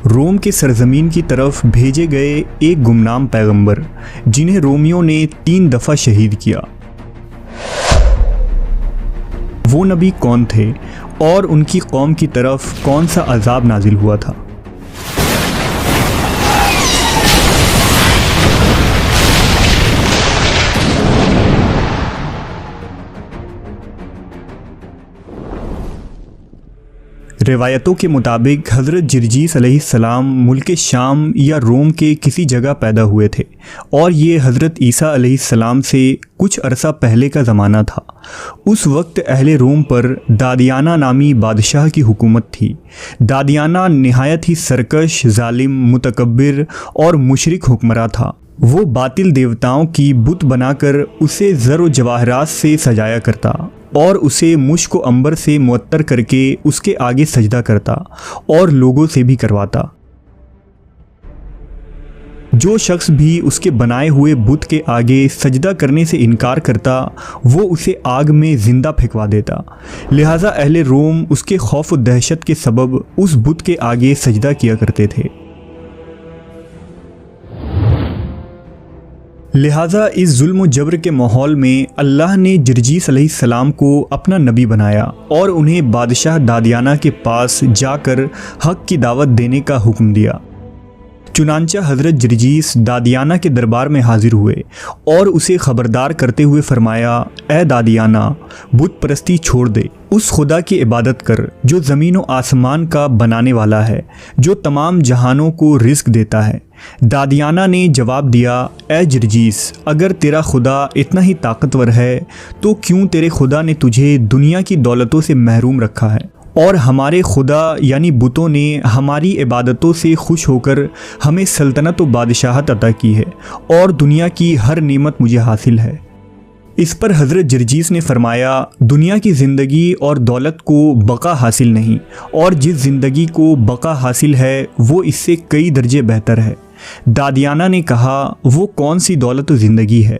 रोम के सरजमीन की तरफ भेजे गए एक गुमनाम पैगंबर, जिन्हें रोमियों ने 3 दफ़ा शहीद किया। वो नबी कौन थे और उनकी कौम की तरफ कौन सा अजाब नाजिल हुआ था? रिवायतों के मुताबिक हज़रत जिरजीस अलैहिस्सलाम मुल्क शाम या रोम के किसी जगह पैदा हुए थे और ये हज़रत ईसा अलैहिस्सलाम से कुछ अरसा पहले का ज़माना था। उस वक्त अहले रोम पर दादियाना नामी बादशाह की हुकूमत थी। दादियाना नहायत ही सरकश, जालिम, मुतकब्बिर और मुशरिक हुक्मरान था। वो बातिल देवताओं की बुत बनाकर उसे ज़र व जवाहरात से सजाया करता और उसे मुश्क व अंबर से मुअत्तर करके उसके आगे सजदा करता और लोगों से भी करवाता। जो शख्स भी उसके बनाए हुए बुत के आगे सजदा करने से इनकार करता वो उसे आग में ज़िंदा फेंकवा देता। लिहाजा अहले रोम उसके खौफ व दहशत के सबब उस बुत के आगे सजदा किया करते थे। लिहाजा इस जुल्म व जबर के माहौल में अल्लाह ने जिरजीस अलैहिस्सलाम को अपना नबी बनाया और उन्हें बादशाह दादियाना के पास जाकर हक़ की दावत देने का हुक्म दिया। चुनांचा हज़रत जिरजीस दादियाना के दरबार में हाजिर हुए और उसे ख़बरदार करते हुए फरमाया, ए दादियाना, बुत परस्ती छोड़ दे, उस खुदा की इबादत कर जो ज़मीन व आसमान का बनाने वाला है, जो तमाम जहानों को रिज़्क़ देता है। दादियाना ने जवाब दिया, ए जिरजीस, अगर तेरा खुदा इतना ही ताकतवर है तो क्यों तेरे खुदा ने तुझे दुनिया की दौलतों से महरूम रखा है और हमारे खुदा यानी बुतों ने हमारी इबादतों से खुश होकर हमें सल्तनत व बादशाहत अता की है और दुनिया की हर नेमत मुझे हासिल है। इस पर हज़रत जिरजीस ने फरमाया, दुनिया की ज़िंदगी और दौलत को बका हासिल नहीं और जिस ज़िंदगी को बका हासिल है वो इससे कई दर्जे बेहतर है। दादियाना ने कहा, वो कौन सी दौलत व ज़िंदगी है?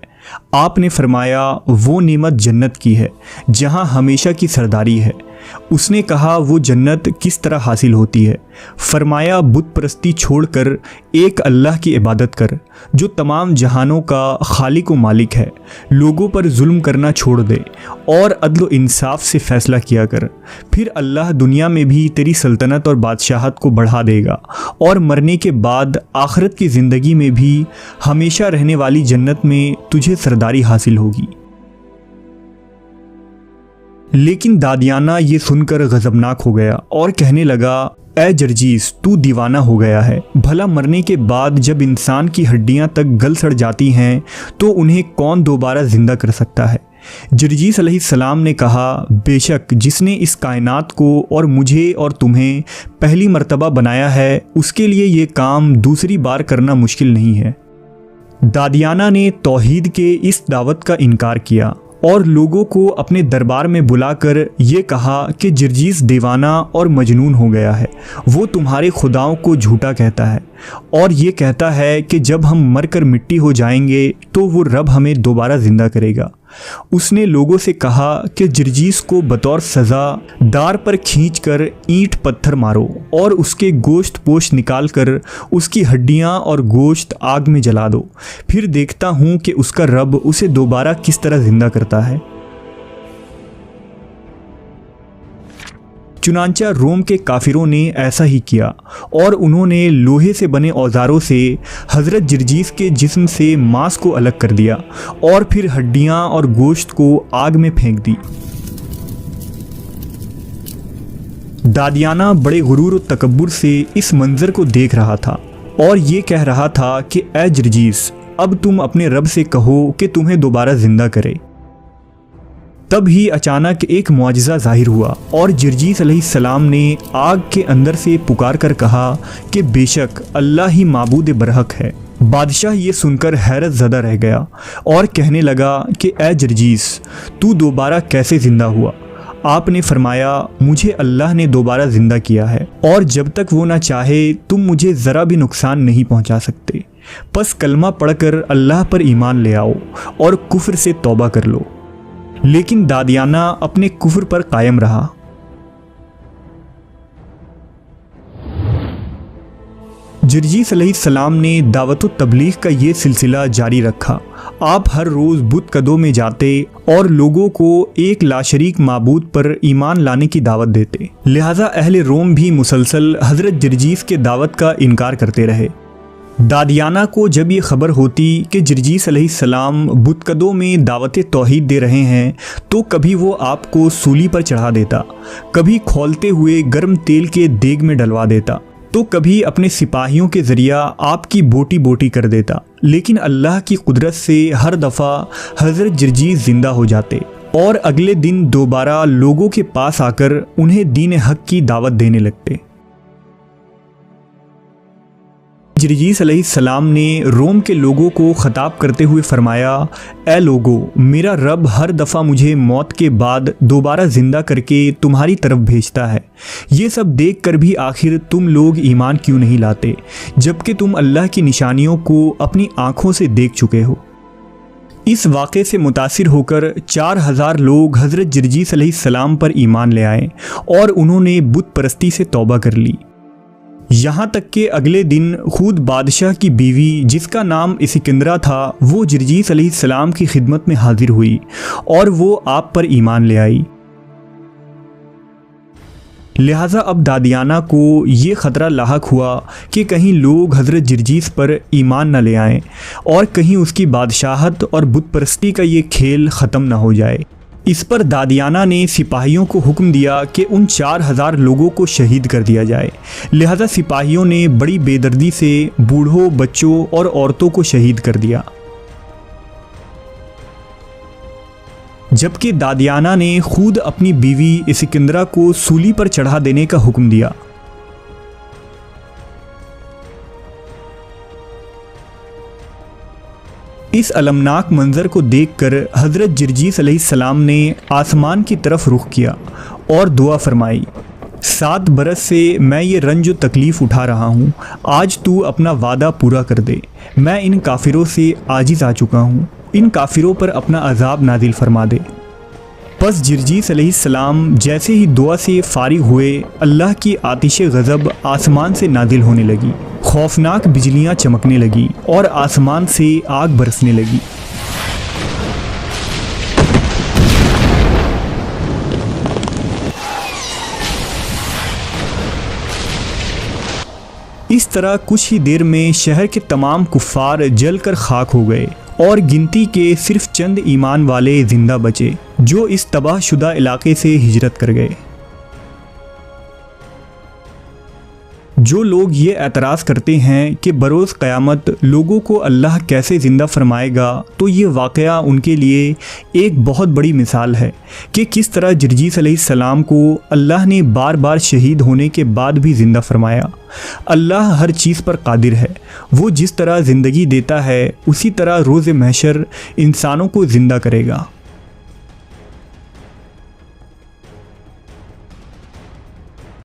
आपने फरमाया, वो नेमत जन्नत की है जहाँ हमेशा की सरदारी है। उसने कहा, वो जन्नत किस तरह हासिल होती है? फरमाया, बुत परस्ती छोड़कर एक अल्लाह की इबादत कर जो तमाम जहानों का खालिक व मालिक है। लोगों पर जुल्म करना छोड़ दे और अदल व इंसाफ से फ़ैसला किया कर। फिर अल्लाह दुनिया में भी तेरी सल्तनत और बादशाहत को बढ़ा देगा और मरने के बाद आखिरत की ज़िंदगी में भी हमेशा रहने वाली जन्नत में तुझे सरदारी हासिल होगी। लेकिन दादियाना ये सुनकर गज़बनाक हो गया और कहने लगा, ए जिरजीस, तू दीवाना हो गया है। भला मरने के बाद जब इंसान की हड्डियां तक गल सड़ जाती हैं तो उन्हें कौन दोबारा ज़िंदा कर सकता है? जिरजीस अलैहिस्सलाम ने कहा, बेशक जिसने इस कायनात को और मुझे और तुम्हें पहली मर्तबा बनाया है उसके लिए ये काम दूसरी बार करना मुश्किल नहीं है। दादियाना ने तौहीद के इस दावत का इनकार किया और लोगों को अपने दरबार में बुलाकर ये कहा कि जिरजीस दीवाना और मजनून हो गया है। वो तुम्हारे खुदाओं को झूठा कहता है और ये कहता है कि जब हम मरकर मिट्टी हो जाएंगे तो वो रब हमें दोबारा ज़िंदा करेगा। उसने लोगों से कहा कि जिरजीस को बतौर सज़ा दार पर खींचकर ईंट पत्थर मारो और उसके गोश्त पोश निकाल कर उसकी हड्डियां और गोश्त आग में जला दो। फिर देखता हूँ कि उसका रब उसे दोबारा किस तरह ज़िंदा करता है। चुनांचा रोम के काफिरों ने ऐसा ही किया और उन्होंने लोहे से बने औजारों से हज़रत जिरजीस के जिस्म से मांस को अलग कर दिया और फिर हड्डियां और गोश्त को आग में फेंक दी। दादियाना बड़े गुरूर और तकब्बुर से इस मंजर को देख रहा था और ये कह रहा था कि ए जिरजीस, अब तुम अपने रब से कहो कि तुम्हें दोबारा ज़िंदा करे। तब ही अचानक एक मुआजिज़ा ज़ाहिर हुआ और जिरजीस अलैहिस्सलाम ने आग के अंदर से पुकार कर कहा कि बेशक अल्लाह ही माबूद बरहक है। बादशाह ये सुनकर हैरत ज़दा रह गया और कहने लगा कि ए जिरजीस, तू दोबारा कैसे ज़िंदा हुआ? आपने फरमाया, मुझे अल्लाह ने दोबारा ज़िंदा किया है और जब तक वो ना चाहे तुम मुझे ज़रा भी नुकसान नहीं पहुंचा सकते। बस कलमा पढ़कर अल्लाह पर ईमान ले आओ और कुफ्र से तौबा कर लो। लेकिन दादियाना अपने कुफ्र पर कायम रहा। जर्जीस अलैहिस्सलाम ने दावत तबलीग का ये सिलसिला जारी रखा। आप हर रोज़ बुत कदों में जाते और लोगों को एक लाशरीक माबूद पर ईमान लाने की दावत देते। लिहाजा अहले रोम भी मुसलसल हज़रत जर्जीस के दावत का इनकार करते रहे। दादियाना को जब ये खबर होती कि जर्जीस अलैहिस्सलाम बुतकदों में दावत तौहीद दे रहे हैं तो कभी वो आपको सूली पर चढ़ा देता, कभी खौलते हुए गर्म तेल के देग में डलवा देता, तो कभी अपने सिपाहियों के ज़रिया आपकी बोटी बोटी कर देता। लेकिन अल्लाह की कुदरत से हर दफ़ा हज़रत जर्जीस ज़िंदा हो जाते और अगले दिन दोबारा लोगों के पास आकर उन्हें दीन हक़ की दावत देने लगते। जर्जीस अलैहिस्सलाम ने रोम के लोगों को ख़ताब करते हुए फरमाया, ए लोगो, मेरा रब हर दफ़ा मुझे मौत के बाद दोबारा ज़िंदा करके तुम्हारी तरफ भेजता है। ये सब देख कर भी आखिर तुम लोग ईमान क्यों नहीं लाते, जबकि तुम अल्लाह की निशानियों को अपनी आँखों से देख चुके हो। इस वाक़े से मुतासिर होकर 4000 लोग हज़रत जर्जीस अलैहिस्सलाम पर ईमान ले आए और उन्होंने बुत परस्ती से तौबा कर ली। यहाँ तक कि अगले दिन खुद बादशाह की बीवी, जिसका नाम इस्कंदरा था, वो जर्जीस अलैहिस्सलाम की खिदमत में हाजिर हुई और वो आप पर ईमान ले आई। लिहाजा अब दादियाना को ये ख़तरा लाहक हुआ कि कहीं लोग हज़रत जर्जीस पर ईमान न ले आएं और कहीं उसकी बादशाहत और बुत परस्ती का ये खेल ख़त्म न हो जाए। इस पर दादियाना ने सिपाहियों को हुक्म दिया कि उन 4000 लोगों को शहीद कर दिया जाए। लिहाजा सिपाहियों ने बड़ी बेदर्दी से बूढ़ों, बच्चों और औरतों को शहीद कर दिया, जबकि दादियाना ने खुद अपनी बीवी इस्कंदरा को सूली पर चढ़ा देने का हुक्म दिया। इस अलमनाक मंजर को देखकर हज़रत जर्जीस अलैहिस्सलाम ने आसमान की तरफ रुख किया और दुआ फरमाई, 7 बरस से मैं ये रंज व तकलीफ़ उठा रहा हूँ, आज तू अपना वादा पूरा कर दे। मैं इन काफिरों से आजिज़ आ चुका हूँ, इन काफिरों पर अपना अजाब नाजिल फरमा दे। बस जर्जीस अलैहिस्सलाम जैसे ही दुआ से फारिग हुए, अल्लाह की आतिश गज़ब आसमान से नाजिल होने लगी, खौफनाक बिजलियाँ चमकने लगी और आसमान से आग बरसने लगी। इस तरह कुछ ही देर में शहर के तमाम कुफ़ार जलकर खाक हो गए और गिनती के सिर्फ चंद ईमान वाले जिंदा बचे, जो इस तबाहशुदा इलाके से हिजरत कर गए। जो लोग ये एतराज़ करते हैं कि बरोज़ क़यामत लोगों को अल्लाह कैसे ज़िंदा फरमाएगा, तो ये वाक़या उनके लिए एक बहुत बड़ी मिसाल है कि किस तरह जर्जीस अलैहिस्सलाम को अल्लाह ने बार बार शहीद होने के बाद भी ज़िंदा फरमाया। अल्लाह हर चीज़ पर कादिर है। वो जिस तरह ज़िंदगी देता है उसी तरह रोज़े महशर इंसानों को ज़िंदा करेगा।